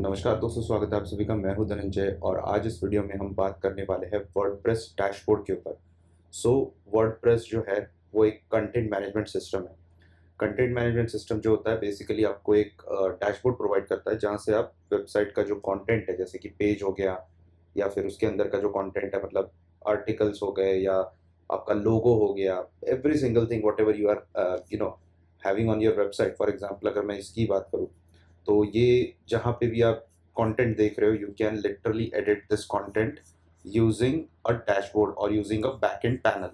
नमस्कार दोस्तों, स्वागत है आप सभी का। मैं हूं धनंजय और आज इस वीडियो में हम बात करने वाले हैं वर्डप्रेस डैशबोर्ड के ऊपर। वर्डप्रेस जो है वो एक कंटेंट मैनेजमेंट सिस्टम है। कंटेंट मैनेजमेंट सिस्टम जो होता है बेसिकली आपको एक डैशबोर्ड प्रोवाइड करता है जहां से आप वेबसाइट का जो कंटेंट है, जैसे कि पेज हो गया या फिर उसके अंदर का जो कंटेंट है, मतलब आर्टिकल्स हो गए या आपका लोगो हो गया, every single thing whatever you are having on your website. For example अगर मैं इसकी बात करूँ तो ये जहाँ पे भी आप कंटेंट देख रहे हो, you can literally edit this content using a dashboard और यूजिंग अ बैकएंड पैनल।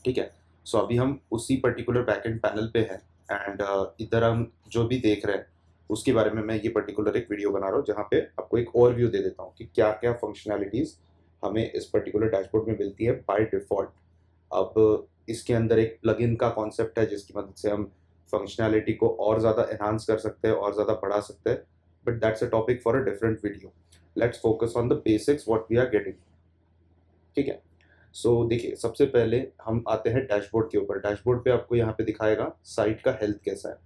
ठीक है। सो अभी हम उसी पर्टिकुलर बैकएंड पैनल पे हैं एंड इधर हम जो भी देख रहे हैं उसके बारे में मैं ये पर्टिकुलर एक वीडियो बना रहा हूँ जहाँ पे आपको एक ओवरव्यू दे देता हूँ कि क्या क्या फंक्शनैलिटीज हमें इस पर्टिकुलर डैशबोर्ड में मिलती है बाय डिफॉल्ट। अब इसके अंदर एक प्लगइन का कॉन्सेप्ट है जिसकी मदद से हम फंक्शनैलिटी को और ज़्यादा एनहांस कर सकते हैं और ज़्यादा बढ़ा सकते हैं, but that's a topic for a different video. Let's focus on the basics what we are getting. ठीक है। देखिए, सबसे पहले हम आते हैं डैशबोर्ड के ऊपर। डैशबोर्ड पे आपको यहाँ पे दिखाएगा साइट का हेल्थ कैसा है।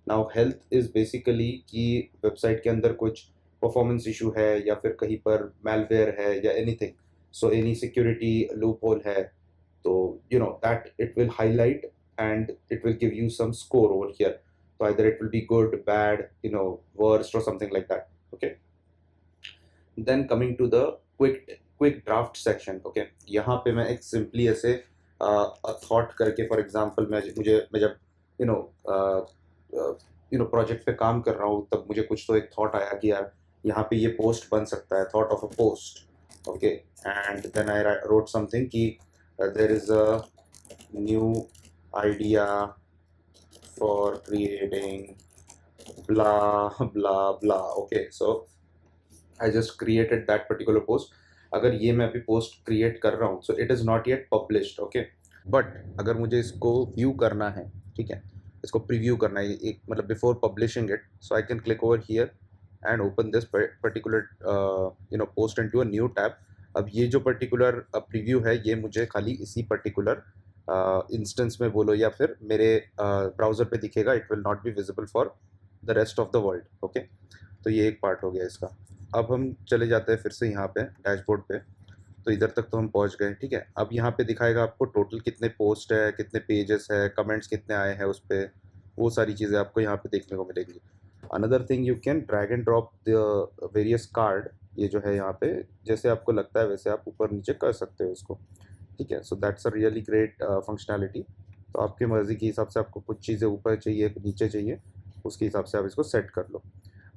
नाउ हेल्थ इज बेसिकली कि वेबसाइट के अंदर कुछ परफॉर्मेंस इशू है या फिर कहीं पर मैलवेयर है या anything, so any security loop hole है, तो you know that it will highlight and it will give you some score over here. So either it will be good, bad, worst or something like that. Okay. Then coming to the quick draft section. Okay, यहाँ पे मैं एक simply ऐसे thought करके, for example मैं जब you know project पे काम कर रहा हूँ तब मुझे कुछ तो एक थॉट आया कि यार यहाँ पे ये पोस्ट बन सकता है, thought of a post. Okay, and then I wrote something कि there is a new idea for creating blah blah blah. Okay, so I just created that particular post. अगर ये मैं अभी पोस्ट क्रिएट कर रहा हूँ so it is not yet published. Okay, but अगर मुझे इसको व्यू करना है, ठीक है, इसको प्रीव्यू करना है एक मतलब before publishing it, so I can click over here and open this particular post into a new tab. अब ये जो पर्टिकुलर प्रीव्यू है ये मुझे खाली इसी पर्टिकुलर इंस्टेंस में बोलो या फिर मेरे ब्राउज़र पे दिखेगा, it will not be visible for the rest of the world. Okay, तो ये एक पार्ट हो गया इसका। अब हम चले जाते हैं फिर से यहाँ पे डैशबोर्ड पे। तो इधर तक तो हम पहुँच गए, ठीक है। अब यहाँ पे दिखाएगा आपको टोटल कितने पोस्ट है, कितने पेजेस है, कमेंट्स कितने आए हैं उस पर, वो सारी चीज़ें आपको यहाँ पे देखने को मिलेंगी। Another thing, you can drag and drop the various card. ये जो है यहाँ पे जैसे आपको लगता है वैसे आप ऊपर नीचे कर सकते हो इसको, ठीक है। So that's a really great functionality. तो आपकी मर्ज़ी के हिसाब से आपको कुछ चीज़ें ऊपर चाहिए, नीचे चाहिए, उसके हिसाब से आप इसको सेट कर लो।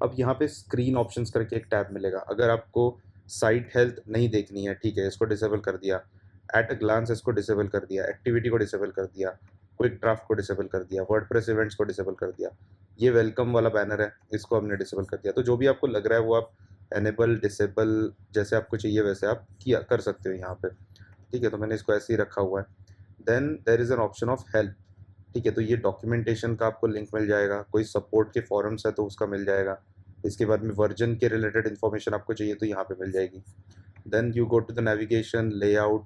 अब यहाँ पे स्क्रीन ऑप्शंस करके एक टैब मिलेगा। अगर आपको साइट हेल्थ नहीं देखनी है, ठीक है, इसको डिसेबल कर दिया, एट अ ग्लांस इसको डिसेबल कर दिया, एक्टिविटी को डिसेबल कर दिया, क्विक ड्राफ्ट को डिसेबल कर दिया, वर्डप्रेस इवेंट्स को डिसेबल कर दिया, ये वेलकम वाला बैनर है इसको हमने डिसेबल कर दिया। तो जो भी आपको लग रहा है वो आप एनेबल डिसेबल जैसे आपको चाहिए वैसे आप किया कर सकते हो यहाँ पे, ठीक है। तो मैंने इसको ऐसे ही रखा हुआ है। Then there is an option of help, ठीक है। तो ये डॉक्यूमेंटेशन का आपको लिंक मिल जाएगा, कोई सपोर्ट के फॉरम्स है तो उसका मिल जाएगा। इसके बाद में वर्जन के रिलेटेड इन्फॉर्मेशन आपको चाहिए तो यहाँ पे मिल जाएगी। Then you go to the navigation layout,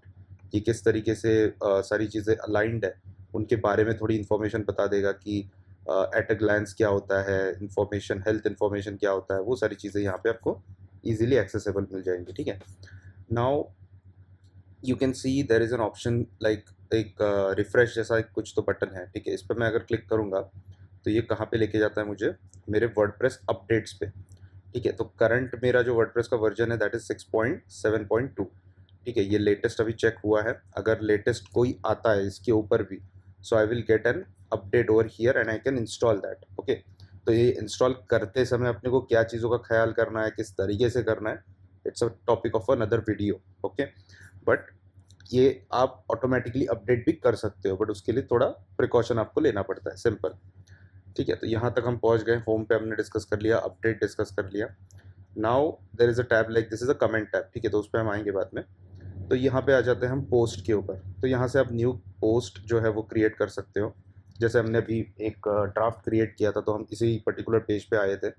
कि किस तरीके से सारी चीज़ें अलाइंड है उनके बारे में थोड़ी इन्फॉर्मेशन बता देगा कि एट अ ग्लैंस क्या होता है, इन्फॉर्मेशन हेल्थ इन्फॉर्मेशन क्या होता है, वो सारी चीज़ें यहाँ पे आपको ईजिली एक्सेसिबल मिल जाएंगी, ठीक है। Now you can see there is an option like एक रिफ्रेश जैसा एक कुछ तो बटन है, ठीक है। इस पर मैं अगर क्लिक करूँगा तो ये कहाँ पे लेके जाता है मुझे, मेरे वर्डप्रेस अपडेट्स पे, ठीक है। तो करंट मेरा जो वर्डप्रेस का वर्जन है दैट इज़ 6.7.2, ठीक है। ये लेटेस्ट अभी चेक हुआ है। अगर लेटेस्ट कोई आता है इसके ऊपर भी, so I will get an update over here and I can install that. Okay, तो ये इंस्टॉल करते समय अपने को क्या चीज़ों का ख्याल करना है, किस तरीके से करना है, it's a topic of another video. Okay, but ये आप ऑटोमेटिकली अपडेट भी कर सकते हो, बट उसके लिए थोड़ा प्रिकॉशन आपको लेना पड़ता है, सिंपल, ठीक है। तो यहाँ तक हम पहुँच गए, होम पे हमने डिस्कस कर लिया, अपडेट डिस्कस कर लिया। Now there is a tab like this is a comment tab, ठीक है, तो उस पर हम आएंगे बाद में। तो यहाँ पे आ जाते हैं हम पोस्ट के ऊपर। तो यहाँ से आप न्यू पोस्ट जो है वो क्रिएट कर सकते हो। जैसे हमने अभी एक ड्राफ्ट क्रिएट किया था तो हम इसी पर्टिकुलर पेज पे आए थे।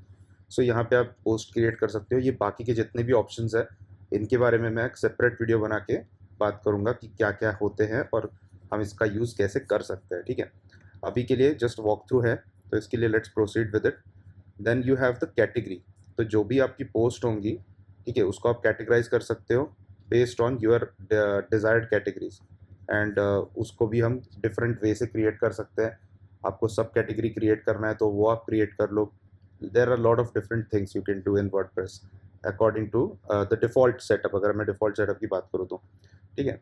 सो यहाँ पे आप पोस्ट क्रिएट कर सकते हो। ये बाकी के जितने भी ऑप्शंस हैं इनके बारे में मैं एक सेपरेट वीडियो बना के बात करूँगा कि क्या क्या होते हैं और हम इसका यूज़ कैसे कर सकते हैं, ठीक है। अभी के लिए जस्ट वॉक थ्रू है, तो इसके लिए let's proceed with it. Then you have the category. तो जो भी आपकी पोस्ट होंगी, ठीक है, उसको आप कैटेगराइज कर सकते हो based on your desired categories, and उसको भी हम डिफरेंट वे से क्रिएट कर सकते हैं। आपको सब कैटेगरी क्रिएट करना है तो वो आप क्रिएट कर लो। There are lot of different things you can do in WordPress according to the default setup, अगर मैं डिफ़ॉल्ट सेटअप की बात करूँ तो, ठीक है।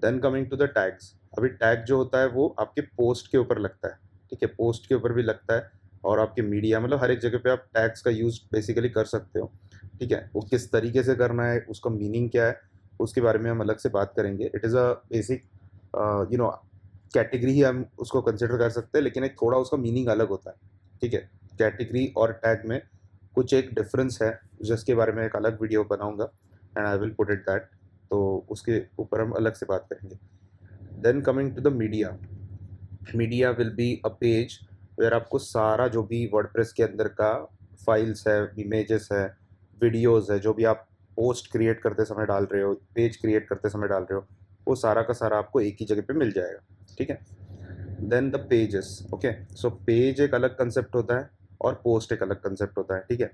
Then coming to the tags, अभी टैग जो होता है वो आपके पोस्ट के ऊपर लगता है, ठीक है, पोस्ट के ऊपर भी लगता है, और आपके मीडिया मतलब हर एक जगह पे आप टैग्स का यूज़ बेसिकली कर सकते हो, ठीक है। वो किस तरीके से करना है, उसका मीनिंग क्या है, उसके बारे में हम अलग से बात करेंगे। It is a basic you know category ही हम उसको कंसिडर कर सकते हैं, लेकिन एक थोड़ा उसका मीनिंग अलग होता है, ठीक है। कैटेगरी और टैग में कुछ एक डिफरेंस है, जिसके बारे में एक अलग वीडियो बनाऊंगा, and I will put it that, तो उसके ऊपर हम अलग से बात करेंगे। Then coming to the media, media will be a page where आपको सारा जो भी वर्डप्रेस के अंदर का फाइल्स है, इमेजेस है, वीडियोस है, जो भी आप पोस्ट क्रिएट करते समय डाल रहे हो, पेज क्रिएट करते समय डाल रहे हो, वो सारा का सारा आपको एक ही जगह पे मिल जाएगा, ठीक है। Then the pages, okay, so page एक अलग कंसेप्ट होता है और पोस्ट एक अलग कंसेप्ट होता है, ठीक है।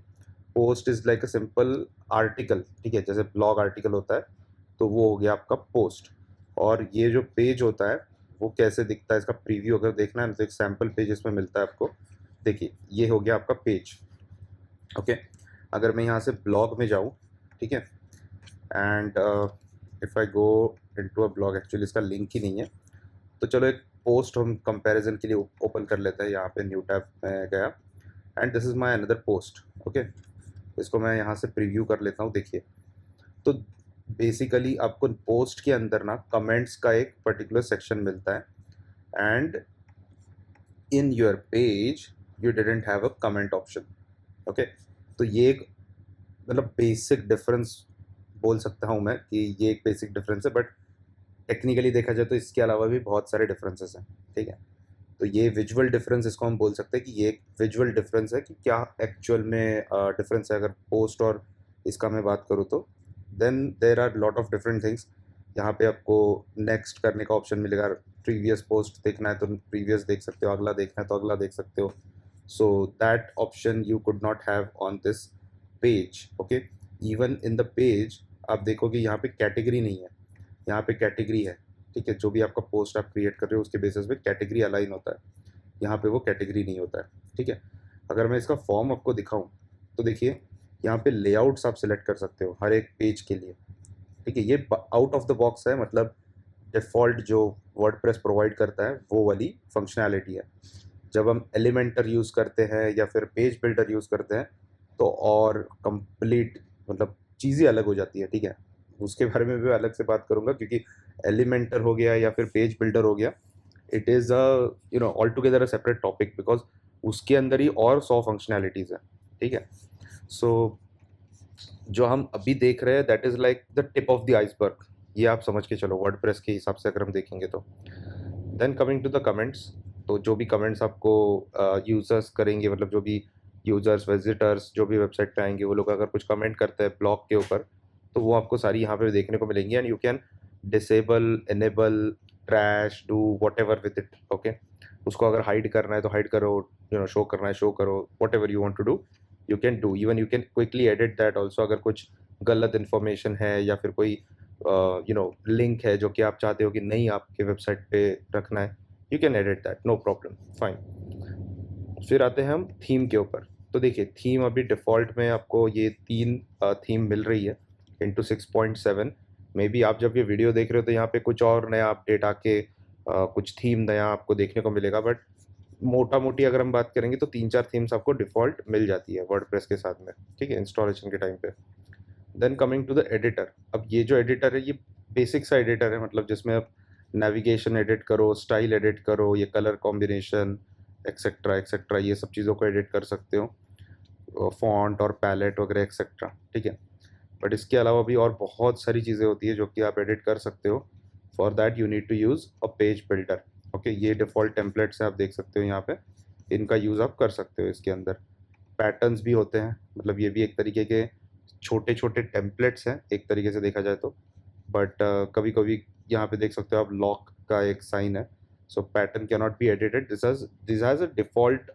Post is like a simple article, ठीक है, जैसे ब्लॉग आर्टिकल होता है, तो वो हो गया आपका पोस्ट। और ये जो पेज होता है वो कैसे दिखता है, इसका प्रीव्यू अगर देखना है तो एक सैम्पल पेज इसमें मिलता है आपको। देखिए ये हो गया आपका पेज, ओके। अगर मैं यहाँ से ब्लॉग में जाऊँ, ठीक है, and if I go into a blog, actually इसका लिंक ही नहीं है, तो चलो एक पोस्ट हम कंपैरिजन के लिए ओपन कर लेते हैं। यहाँ पे न्यू टैब में गया, and this is my another post, okay. इसको मैं यहाँ से प्रीव्यू कर लेता हूँ। देखिए, तो बेसिकली आपको पोस्ट के अंदर ना कमेंट्स का एक पर्टिकुलर सेक्शन मिलता है, and in your page you didn't have a comment option, okay. तो ये एक मतलब बेसिक डिफरेंस बोल सकता हूँ मैं कि ये एक बेसिक डिफरेंस है, बट टेक्निकली देखा जाए तो इसके अलावा भी बहुत सारे डिफरेंसेस हैं, ठीक है। तो ये विजुअल डिफरेंस, इसको हम बोल सकते हैं कि ये एक विजुअल डिफरेंस है कि क्या एक्चुअल में डिफरेंस है। अगर पोस्ट और इसका मैं बात करूँ तो then there are lot of different things. यहाँ पे आपको नेक्स्ट करने का ऑप्शन मिलेगा, प्रीवियस पोस्ट देखना है तो प्रीवियस देख सकते हो, अगला देखना है तो अगला देख सकते हो। So that option you could not have on this page, okay. Even in the page आप देखोगे यहाँ पे कैटेगरी नहीं है, यहाँ पे कैटेगरी है, ठीक है। जो भी आपका पोस्ट आप क्रिएट कर रहे हो उसके बेसिस पे कैटेगरी अलाइन होता है, यहाँ पे वो कैटेगरी नहीं होता है, ठीक है। अगर मैं इसका फॉर्म आपको दिखाऊं तो देखिए, यहाँ पे लेआउट्स आप सिलेक्ट कर सकते हो हर एक पेज के लिए, ठीक है। ये आउट ऑफ द बॉक्स है, मतलब डिफ़ॉल्ट जो वर्डप्रेस प्रोवाइड करता है वो वाली फंक्शनैलिटी है। जब हम एलिमेंटर यूज़ करते हैं या फिर पेज बिल्डर यूज़ करते हैं तो और कंप्लीट मतलब चीज़ें अलग हो जाती है, ठीक है। उसके बारे में भी अलग से बात करूँगा, क्योंकि एलिमेंटर हो गया या फिर पेज बिल्डर हो गया, it is a all together a separate topic, because उसके अंदर ही और 100 फंक्शनैलिटीज़ हैं, ठीक है। सो जो हम अभी देख रहे हैं that is like the tip of the iceberg, ये आप समझ के चलो वर्डप्रेस के हिसाब से अगर हम देखेंगे तो। Then coming to the comments, तो जो भी कमेंट्स आपको यूज़र्स करेंगे, मतलब जो भी यूज़र्स विजिटर्स जो भी वेबसाइट पे आएंगे वो लोग अगर कुछ कमेंट करते हैं ब्लॉग के ऊपर, तो वो आपको सारी यहाँ पे देखने को मिलेंगी, and you can disable, enable, trash, do what ever with it, okay. उसको अगर हाइड करना है तो हाइड करो, शो करना है शो करो, whatever you want to do you can do. Even you can quickly edit that also, अगर कुछ गलत इन्फॉर्मेशन है या फिर कोई लिंक है जो कि आप चाहते हो कि नहीं आपके वेबसाइट पे रखना है, you can edit that, no problem, fine. फिर आते हैं हम थीम के ऊपर। तो देखिए, थीम अभी डिफ़ॉल्ट में आपको ये 3 थीम मिल रही है इंटू 6.7। मे बी आप जब ये वीडियो देख रहे हो तो यहाँ पे कुछ और नया अपडेट आके कुछ थीम नया आपको देखने को मिलेगा, बट मोटा मोटी अगर हम बात करेंगे तो 3-4 थीम्स आपको डिफ़ॉल्ट मिल जाती है वर्डप्रेस के साथ में, ठीक है, इंस्टॉलेशन के टाइम पे। Then coming to the editor, अब ये जो एडिटर है ये बेसिक सा एडिटर है, मतलब जिसमें आप नेविगेशन एडिट करो, स्टाइल एडिट करो, ये कलर कॉम्बिनेशन एक्सेट्रा एक्सेट्रा ये सब चीज़ों को एडिट कर सकते हो, फॉन्ट और पैलेट वगैरह एक्सेट्रा, ठीक है। बट इसके अलावा भी और बहुत सारी चीज़ें होती है जो कि आप एडिट कर सकते हो। For that you need to use a page builder, okay. ये डिफ़ॉल्ट टेम्पलेट्स आप देख सकते हो यहाँ पे, इनका यूज़ आप कर सकते हो। इसके अंदर पैटर्न्स भी होते हैं, मतलब ये भी एक तरीके के छोटे छोटे टेम्पलेट्स हैं एक तरीके से देखा जाए तो, बट कभी कभी यहाँ पे देख सकते हो आप लॉक का एक साइन है, so pattern can not be edited, this has a default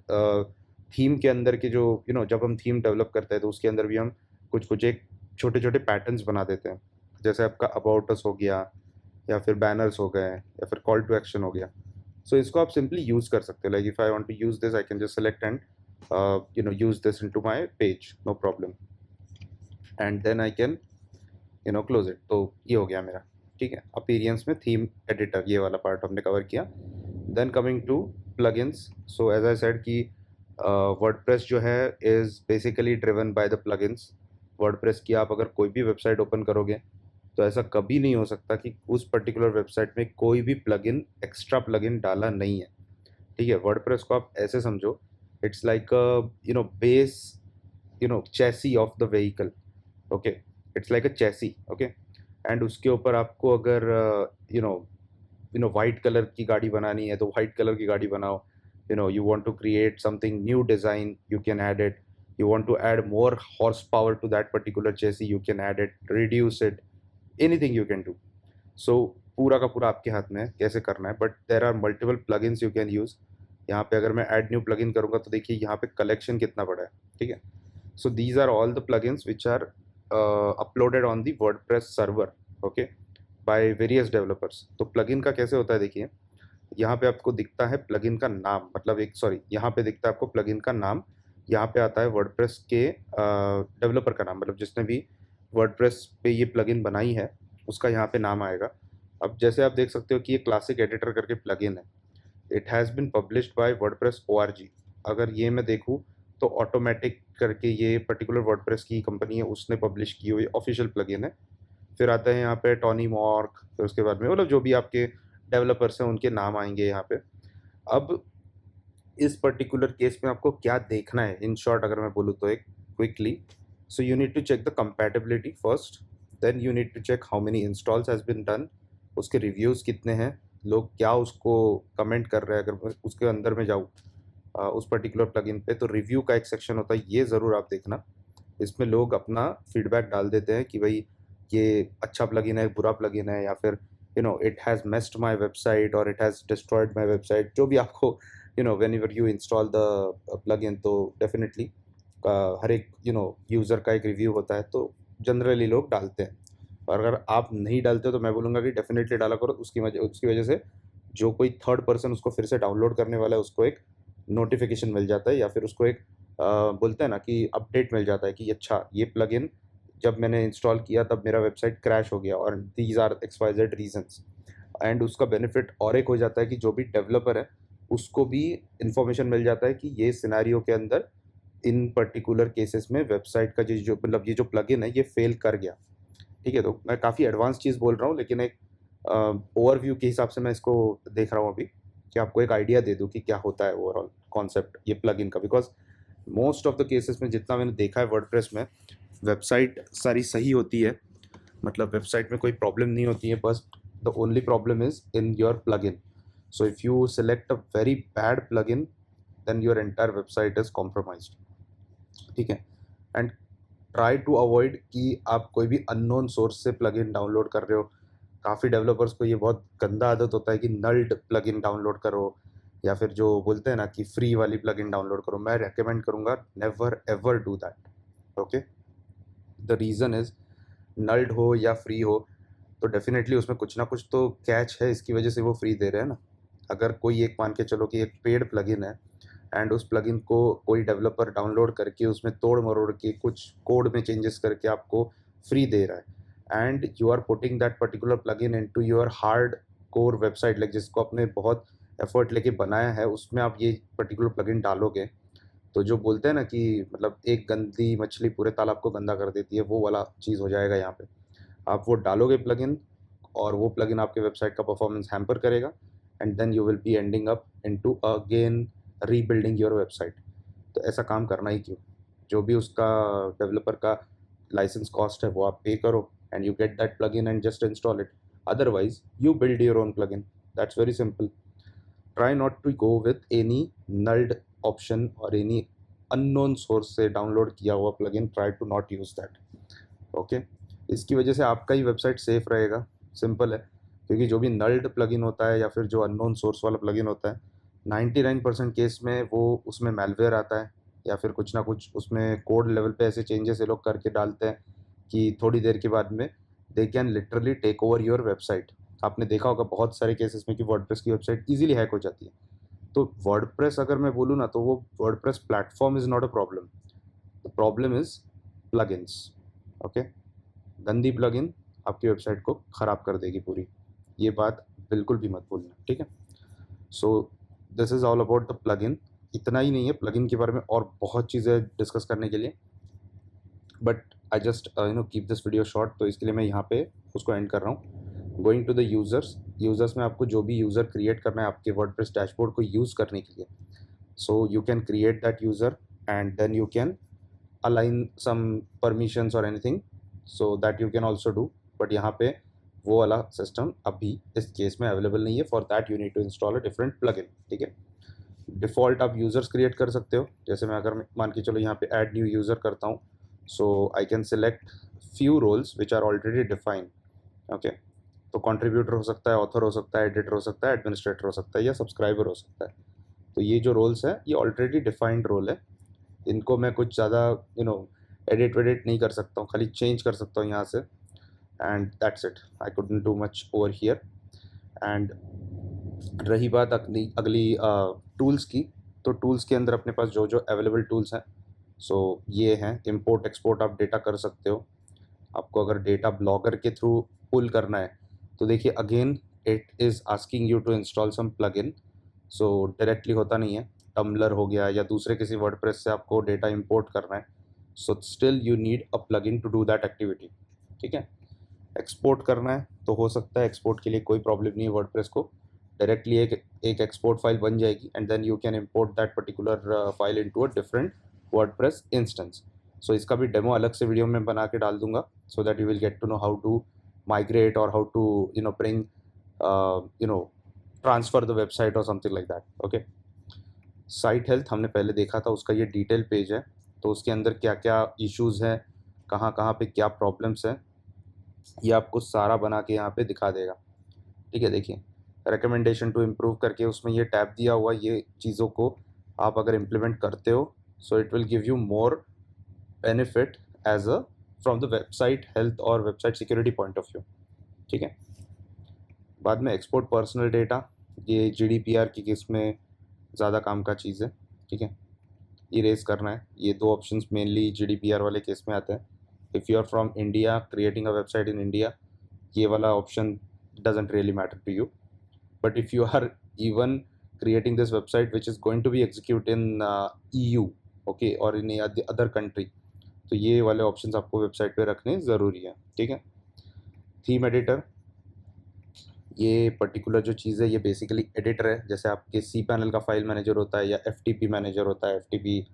theme के अंदर के जो जब हम थीम डेवलप करते हैं तो उसके अंदर भी हम कुछ कुछ एक छोटे छोटे पैटर्न्स बना देते हैं, जैसे आपका अबाउट अस हो गया, या फिर बैनर्स हो गए, या फिर कॉल टू एक्शन हो गया। सो इसको आप सिंपली यूज़ कर सकते हो, like if I want to use this I can just select and use this into my page, no problem, and then I can close it. तो ये हो गया मेरा, ठीक है। अपीरियंस में थीम एडिटर ये वाला पार्ट हमने कवर किया। Then coming to plugins, so as I said कि वर्डप्रेस जो है is basically driven by the plugins. WordPress की आप अगर कोई भी वेबसाइट ओपन करोगे तो ऐसा कभी नहीं हो सकता कि उस पर्टिकुलर वेबसाइट में कोई भी प्लगइन, एक्स्ट्रा प्लगइन डाला नहीं है, ठीक है। वर्डप्रेस को आप ऐसे समझो, it's like base, chassis of the vehicle, okay, it's like a chassis, okay. And उसके ऊपर आपको अगर वाइट कलर की गाड़ी बनानी है तो वाइट कलर की गाड़ी बनाओ, you want to create something new design, you can add it. You want to add more horsepower to that particular chassis, you can add it, reduce it, anything you can do. So पूरा का पूरा आपके हाथ में है कैसे करना है, but there are multiple plugins you can use. यहाँ पे अगर मैं ऐड न्यू प्लगइन करूँगा तो देखिए यहाँ पे कलेक्शन कितना बड़ा है, ठीक है। So these are all the plugins which are uploaded on the WordPress server, okay, by various developers. तो प्लगइन का कैसे होता है, देखिए यहाँ पे आपको दिखता है प्लगइन का नाम, मतलब यहाँ पे दिखता है आपको प्लगइन का नाम, यहाँ पे आता है वर्डप्रेस के डेवलपर का नाम, मतलब जिसने भी वर्डप्रेस पे ये प्लगइन बनाई है उसका यहाँ पे नाम आएगा। अब जैसे आप देख सकते हो कि ये क्लासिक एडिटर करके प्लगइन है, it has been published by WordPress ORG। अगर ये मैं देखूँ तो ऑटोमेटिक करके ये पर्टिकुलर वर्डप्रेस की कंपनी है उसने पब्लिश की हुई ऑफिशियल प्लगइन है। फिर आता है यहाँ पे टॉनी मॉर्क, फिर उसके बाद में मतलब जो भी आपके डेवलपर्स हैं उनके नाम आएंगे यहाँ पे। अब इस पर्टिकुलर केस में आपको क्या देखना है, इन शॉर्ट अगर मैं बोलूँ तो एक quickly, so you need to check the compatibility first, then you need to check how many installs has been done, उसके रिव्यूज़ कितने हैं, लोग क्या उसको कमेंट कर रहे हैं। अगर मैं उसके अंदर में जाऊँ उस पर्टिकुलर प्लगइन पे, तो रिव्यू का एक सेक्शन होता है, ये ज़रूर आप देखना, इसमें लोग अपना फीडबैक डाल देते हैं कि भाई ये अच्छा प्लगइन है, बुरा प्लगइन है, या फिर it has messed my website और it has destroyed my website, जो भी आपको whenever you install the plugin, तो डेफिनेटली हर एक यूज़र का एक रिव्यू होता है, तो जनरली लोग डालते हैं। और अगर आप नहीं डालते हो तो मैं बोलूँगा कि डेफिनेटली डाला करो, उसकी वजह से जो कोई थर्ड पर्सन उसको फिर से डाउनलोड करने वाला है उसको एक नोटिफिकेशन मिल जाता है, या फिर उसको एक बोलते हैं ना कि अपडेट मिल जाता है कि अच्छा ये प्लगइन जब मैंने इंस्टॉल किया तब मेरा वेबसाइट क्रैश हो गया और these are XYZ reasons. And उसका बेनिफिट और एक हो जाता है कि जो भी डेवलपर है उसको भी इंफॉर्मेशन मिल जाता है कि ये सिनेरियो के अंदर इन पर्टिकुलर केसेस में वेबसाइट का जो मतलब ये जो प्लगइन है ये फेल कर गया, ठीक है। तो मैं काफ़ी एडवांस चीज़ बोल रहा हूँ, लेकिन एक ओवरव्यू के हिसाब से मैं इसको देख रहा हूँ अभी, कि आपको एक आइडिया दे दूँ कि क्या होता है ओवरऑल कॉन्सेप्ट ये प्लगइन का। Because most of the cases में जितना मैंने देखा है वर्डप्रेस में, वेबसाइट सारी सही होती है, मतलब वेबसाइट में कोई प्रॉब्लम नहीं होती है, बस the only problem is in your plugin. So if you select a very bad plugin then your entire website is compromised, ठीक है। एंड ट्राई टू अवॉइड कि आप कोई भी अननोन सोर्स से प्लगइन डाउनलोड कर रहे हो। काफ़ी डेवलपर्स को ये बहुत गंदा आदत होता है कि नल्ड प्लगइन डाउनलोड करो, या फिर जो बोलते हैं ना कि फ्री वाली प्लगइन डाउनलोड करो। मैं रेकमेंड करूँगा never ever do that, okay. The reason is nulled हो या फ्री हो तो डेफिनेटली उसमें कुछ ना कुछ तो कैच है, इसकी वजह से वो फ्री दे रहे हैं ना। अगर कोई एक मान के चलो कि एक पेड प्लगइन है एंड उस प्लगइन को कोई डेवलपर डाउनलोड करके उसमें तोड़ मरोड़ के कुछ कोड में चेंजेस करके आपको फ्री दे रहा है, and you are putting that particular plugin into your hard core website, like जिसको आपने बहुत एफर्ट लेके बनाया है उसमें आप ये पर्टिकुलर प्लगइन डालोगे, तो जो बोलते हैं ना कि मतलब एक गंदी मछली पूरे तालाब को गंदा कर देती है, वो वाला चीज़ हो जाएगा यहाँ पे। आप वो डालोगे प्लगइन और वो प्लगइन आपके वेबसाइट का परफॉर्मेंस हैम्पर करेगा, and then you will be ending up into again rebuilding your website. तो ऐसा काम करना ही क्यों, जो भी उसका डेवलपर का लाइसेंस कॉस्ट है वो आप पे करो and you get that plugin and just install it. Otherwise you build your own plugin, that's very simple. Try not to go with any nulled option और एनी अननोन सोर्स से download किया हुआ plugin, try to not use that, okay. इसकी वजह से आपका ही website safe रहेगा, सिंपल है। क्योंकि जो भी नल्ड प्लगइन होता है या फिर जो अननोन सोर्स वाला प्लगइन होता है, 99% केस में वो उसमें मैलवेयर आता है, या फिर कुछ ना कुछ उसमें कोड लेवल पे ऐसे चेंजेस ये लोग करके डालते हैं कि थोड़ी देर के बाद में they can literally take over your website. आपने देखा होगा बहुत सारे केसेस में कि वर्डप्रेस की वेबसाइट इजीली हैक हो जाती है। तो वर्डप्रेस अगर मैं बोलूँ ना, तो वो WordPress platform is not a problem, the problem is plugins. Okay, गंदी प्लगइन आपकी वेबसाइट को ख़राब कर देगी पूरी, ये बात बिल्कुल भी मत भूलना, ठीक है। सो this is all about the plugin. इतना ही नहीं है, प्लगइन के बारे में और बहुत चीज़ें डिस्कस करने के लिए, but I just keep this video short, तो इसके लिए मैं यहाँ पे उसको एंड कर रहा हूँ। गोइंग टू द यूज़र्स में आपको जो भी यूज़र क्रिएट करना है आपके वर्डप्रेस डैशबोर्ड को यूज़ करने के लिए, so you can create that user and then you can align some permissions और anything, so that you can also do. But यहाँ पे वो वाला सिस्टम अभी इस केस में अवेलेबल नहीं है। For that you need to install a different plugin, ठीक है। डिफ़ॉल्ट आप यूज़र्स क्रिएट कर सकते हो, जैसे मैं अगर मान के चलो यहाँ पे ऐड न्यू यूज़र करता हूँ, so I can select few roles which are already defined. Okay, तो कंट्रीब्यूटर हो सकता है, ऑथर हो सकता है, एडिटर हो सकता है, एडमिनिस्ट्रेटर हो सकता है, या सब्सक्राइबर हो सकता है। तो ये जो रोल्स हैं ये ऑलरेडी डिफाइंड रोल है, इनको मैं कुछ ज़्यादा एडिट वेडिट नहीं कर सकता हूँ, खाली चेंज कर सकता हूँ यहाँ से, and that's it. I couldn't do much over here. And रही बात अगली अगली टूल्स की, तो टूल्स के अंदर अपने पास जो जो अवेलेबल टूल्स हैं, सो ये हैं। इंपोर्ट एक्सपोर्ट आप डेटा कर सकते हो। आपको अगर डेटा ब्लॉगर के थ्रू पुल करना है तो देखिए again it is asking you to install some plugin, so directly होता नहीं है। टम्बलर हो गया या दूसरे किसी वर्डप्रेस से आपको डेटा इंपोर्ट करना है, so still you need a plugin to do that activity, ठीक है। एक्सपोर्ट करना है तो हो सकता है, एक्सपोर्ट के लिए कोई प्रॉब्लम नहीं है, वर्डप्रेस को डायरेक्टली एक एक्सपोर्ट फाइल बन जाएगी and then you can import that particular file into a different WordPress instance. So इसका भी डेमो अलग से वीडियो में बना के डाल दूंगा, so that you will get to know how to migrate or how to bring transfer the website or something like that. Okay, site health हमने पहले देखा था, उसका ये डिटेल पेज है, तो उसके अंदर क्या क्या इश्यूज़ हैं, कहाँ कहाँ पे क्या प्रॉब्लम्स हैं, ये आपको सारा बना के यहाँ पे दिखा देगा, ठीक है। देखिए रिकमेंडेशन टू इम्प्रूव करके उसमें ये टैब दिया हुआ, ये चीज़ों को आप अगर इम्प्लीमेंट करते हो, so it will give you more benefit as a from the website health और website security point of view, ठीक है। बाद में एक्सपोर्ट पर्सनल डेटा, ये जीडीपीआर की केस में ज़्यादा काम का चीज़ है, ठीक है। इरेज करना है, ये दो ऑप्शंस मेनली जीडीपीआर वाले केस में आते हैं। If you are from India creating a website in India, ये वाला option doesn't really matter to you, but if you are even creating this website which is going to be executed in EU, okay, or in other country, तो ये वाले options आपको website पे रखने ज़रूरी है, ठीक है। थीम एडिटर, ये पर्टिकुलर जो चीज़ है ये बेसिकली एडिटर है, जैसे आपके सी पैनल का फाइल मैनेजर होता है या एफटीपी मैनेजर होता है, एफटीपी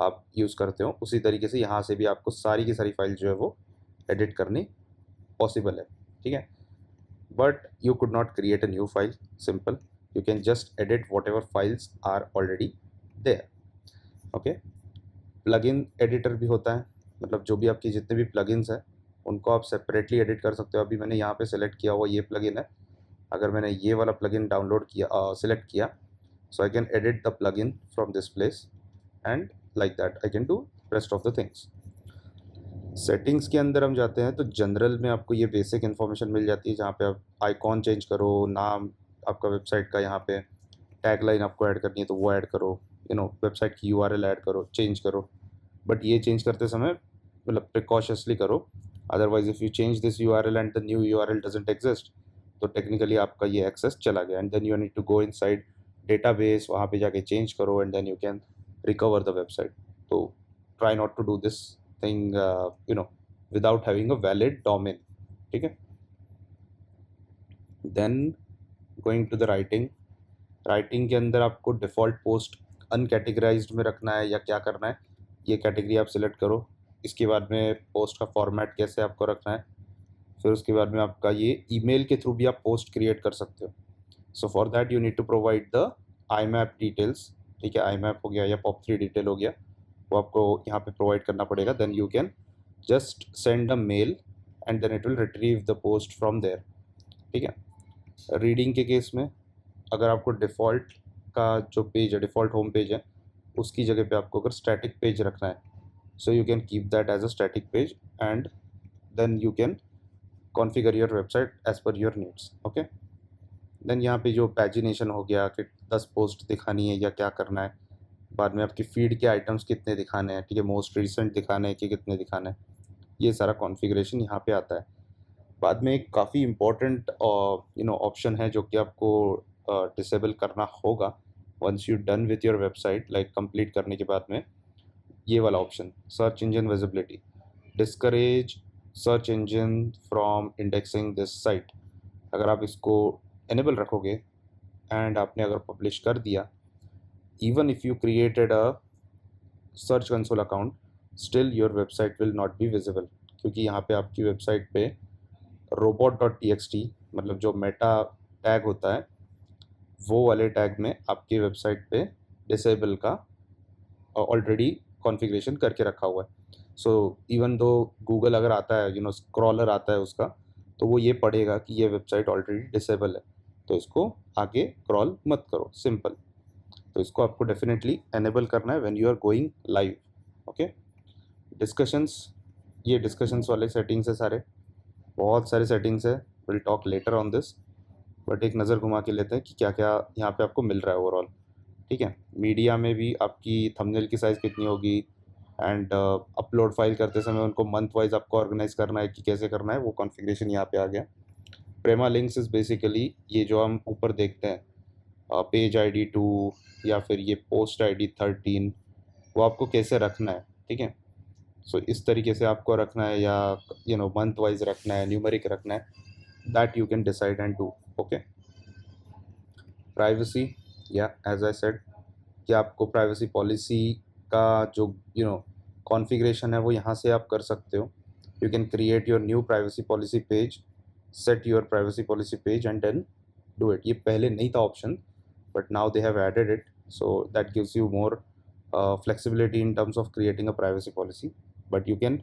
आप यूज़ करते हो, उसी तरीके से यहाँ से भी आपको सारी की सारी फाइल जो है वो एडिट करनी पॉसिबल है, ठीक है। But you could not create a new file, simple, you can just edit whatever files are already there, okay. Plugin editor भी होता है, मतलब जो भी आपकी जितने भी प्लगइन्स हैं उनको आप सेपरेटली एडिट कर सकते हो। अभी मैंने यहाँ पे सेलेक्ट किया हुआ ये प्लगइन है, अगर मैंने ये वाला प्लगइन डाउनलोड किया सिलेक्ट किया, so I can edit the plugin from this place and like that I can do rest of the things. Settings के अंदर हम जाते हैं तो जनरल में आपको ये बेसिक इन्फॉर्मेशन मिल जाती है, जहाँ पे आप आइकॉन चेंज करो, नाम आपका वेबसाइट का, यहाँ पे टैगलाइन आपको ऐड करनी है तो वो ऐड करो, वेबसाइट की यूआरएल ऐड करो, चेंज करो, बट ये चेंज करते समय मतलब प्रिकॉशसली करो, otherwise if you change this URL and the new URL doesn't exist, तो टेक्निकली आपका ये एक्सेस चला गया, and then you need to go inside database, वहाँ पे जाके चेंज करो and then you can recover the website. तो try not to do this thing without having a valid domain, ठीक है। Then going to the writing के अंदर आपको डिफ़ॉल्ट पोस्ट अनकैटेगराइज्ड में रखना है या क्या करना है, ये कैटेगरी आप सिलेक्ट करो। इसके बाद में पोस्ट का फॉर्मेट कैसे आपको रखना है, फिर उसके बाद में आपका ये ईमेल के थ्रू भी आप पोस्ट क्रिएट कर सकते हो। So for that you need to provide the IMAP details, ठीक है। आई मैप हो गया या POP3 डिटेल हो गया, वो आपको यहाँ पे प्रोवाइड करना पड़ेगा। Then you can just send a mail and then it will retrieve the post from there, ठीक है। रीडिंग के केस में अगर आपको डिफ़ॉल्ट का जो पेज है, डिफ़ॉल्ट होम पेज है, उसकी जगह पे आपको अगर स्टैटिक पेज रखना है, so you can keep that as a static page and then you can configure your website as per your needs. Okay, then यहाँ पे जो पैजिनेशन हो गया कि 10 पोस्ट दिखानी है या क्या करना है, बाद में आपकी फीड के आइटम्स कितने दिखाने हैं, ठीक है, मोस्ट रिसेंट दिखाने हैं कि कितने दिखाने हैं, ये सारा कॉन्फ़िगरेशन यहाँ पे आता है। बाद में एक काफ़ी इम्पोर्टेंट ऑप्शन है जो कि आपको डिसेबल करना होगा once you done with your website, like complete करने के बाद में, ये वाला option, search engine visibility, discourage search engine from indexing this site. अगर आप इसको एनेबल रखोगे एंड आपने अगर पब्लिश कर दिया, even if you created a search console account, still your website will not be visible, क्योंकि यहाँ पे आपकी वेबसाइट पे robot.txt मतलब जो मेटा टैग होता है, वो वाले टैग में आपकी वेबसाइट पे डिसेबल का ऑलरेडी कॉन्फ़िगरेशन करके रखा हुआ है। सो इवन दो गूगल अगर आता है, स्क्रॉलर आता है उसका, तो वो ये पढ़ेगा कि ये वेबसाइट ऑलरेडी डिसेबल है, तो इसको आगे क्रॉल मत करो, सिंपल। तो इसको आपको डेफिनेटली एनेबल करना है when you are going live. Okay, discussions, ये डिस्कशंस वाले सेटिंग्स है सारे, बहुत सारे सेटिंग्स है, will talk later on this, but एक नज़र घुमा के लेते हैं कि क्या क्या यहाँ पे आपको मिल रहा है ओवरऑल। ठीक है, मीडिया में भी आपकी थंबनेल की साइज़ कितनी होगी, एंड अपलोड फाइल करते समय उनको मंथ वाइज आपको ऑर्गेनाइज करना है कि कैसे करना है, वो कॉन्फ़िगरेशन यहाँ पे आ गया। प्रेमा लिंक्स इज़ बेसिकली ये जो हम ऊपर देखते हैं, पेज ID 2 या फिर ये पोस्ट ID 13, वो आपको कैसे रखना है। ठीक है, सो इस तरीके से आपको रखना है या मंथ वाइज रखना है, न्यूमेरिक रखना है, that you can decide and do. Okay, privacy, या एज आई सेड कि आपको प्राइवेसी पॉलिसी का जो कॉन्फ़िगरेशन है वो यहाँ से आप कर सकते हो। You can create your new privacy policy page, set your privacy policy page and then do it. ये पहले नहीं था option, but now they have added it, so that gives you more flexibility in terms of creating a privacy policy. But you can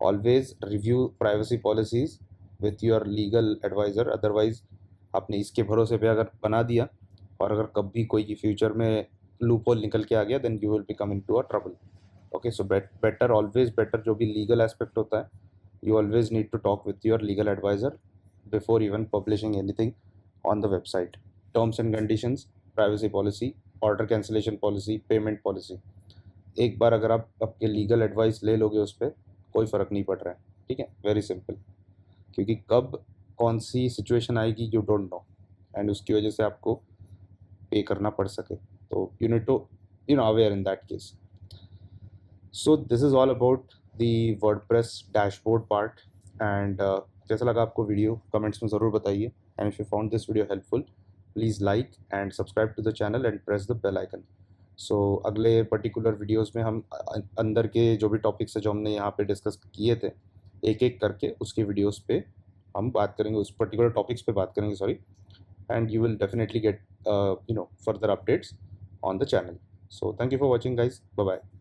always review privacy policies with your legal advisor, otherwise आपने इसके भरोसे पे अगर बना दिया और अगर कभी कोई फ्यूचर में लूप होल निकल के आ गया, then you will become into a trouble. Okay, so better, always better, जो भी लीगल एस्पेक्ट होता है, you always need to talk with your legal advisor before even publishing anything on the website. Terms and conditions, privacy policy, order cancellation policy, payment policy, एक बार अगर आप आपके legal advice ले लोगे उस पर, कोई फ़र्क नहीं पड़ रहा है। ठीक है, वेरी सिंपल, क्योंकि कब कौन सी सिचुएशन आएगी यू डोंट नो, एंड उसकी वजह से आपको पे करना पड़ सके, तो you need to aware in that case. So this is all about the WordPress dashboard part, and कैसा लगा आपको वीडियो, कमेंट्स में ज़रूर बताइए, and if you found this video helpful, please like and subscribe to the channel and press the bell icon. So अगले particular videos में हम अंदर के जो भी टॉपिक्स है जो हमने यहाँ पे डिस्कस किए थे, एक एक करके उसके वीडियोस पे हम बात करेंगे, उस पर्टिकुलर टॉपिक्स पे बात करेंगे, sorry, and you will definitely get further updates on the channel. So thank you for watching, guys. Bye bye.